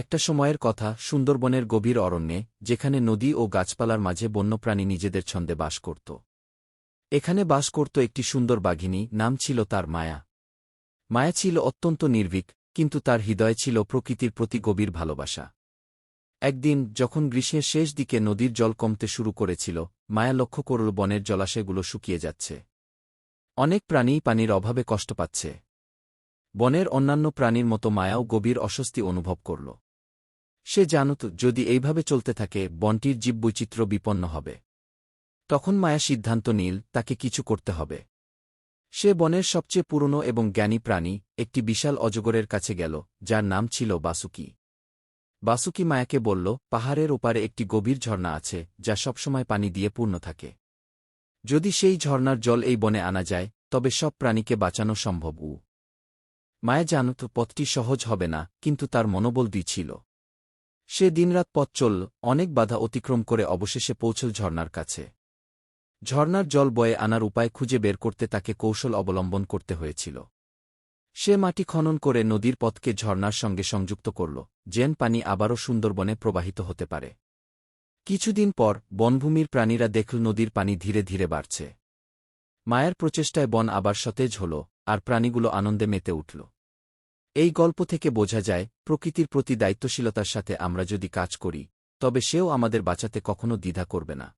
একটা সময়ের কথা, সুন্দরবনের গভীর অরণ্যে, যেখানে নদী ও গাছপালার মাঝে বন্যপ্রাণী নিজেদের ছন্দে বাস করত। এখানে বাস করত একটি সুন্দর বাঘিনী, নাম ছিল তার মায়া। মায়া ছিল অত্যন্ত নির্ভীক, কিন্তু তার হৃদয়ে ছিল প্রকৃতির প্রতি গভীর ভালোবাসা। একদিন যখন গ্রীষ্মের শেষ দিকে নদীর জল কমতে শুরু করেছিল, মায়া লক্ষ্য করল বনের জলাশয়গুলো শুকিয়ে যাচ্ছে। অনেক প্রাণীই পানির অভাবে কষ্ট পাচ্ছে। বনের অন্যান্য প্রাণীর মতো মায়াও গভীর অস্বস্তি অনুভব করল। সে জানত, যদি এইভাবে চলতে থাকে বনটির জীববৈচিত্র্য বিপন্ন হবে। তখন মায়া সিদ্ধান্ত নিল, তাকে কিছু করতে হবে। সে বনের সবচেয়ে পুরনো এবং জ্ঞানী প্রাণী, একটি বিশাল অজগরের কাছে গেল, যার নাম ছিল বাসুকি। বাসুকি মায়াকে বলল, পাহাড়ের ওপারে একটি গভীর ঝর্ণা আছে, যা সবসময় পানি দিয়ে পূর্ণ থাকে। যদি সেই ঝর্ণার জল এই বনে আনা যায়, তবে সব প্রাণীকে বাঁচানো সম্ভব। মায়া জানত পথটি সহজ হবে না, কিন্তু তার মনোবল ছিল। সে দিনরাত পথ চলল, অনেক বাধা অতিক্রম করে অবশেষে পৌঁছল ঝর্ণার কাছে। ঝর্ণার জল বয়ে আনার উপায় খুঁজে বের করতে তাকে কৌশল অবলম্বন করতে হয়েছিল। সে মাটি খনন করে নদীর পথকে ঝর্ণার সঙ্গে সংযুক্ত করল, যেন পানি আবারও সুন্দরবনে প্রবাহিত হতে পারে। কিছুদিন পর বনভূমির প্রাণীরা দেখল নদীর পানি ধীরে ধীরে বাড়ছে। মায়ের প্রচেষ্টায় বন আবার সতেজ হল, আর প্রাণীগুলো আনন্দে মেতে উঠল। এই গল্প থেকে বোঝা যায়, প্রকৃতির প্রতি দায়িত্বশীলতার সাথে আমরা যদি কাজ করি, তবে সেও আমাদের বাঁচাতে কখনো দ্বিধা করবে না।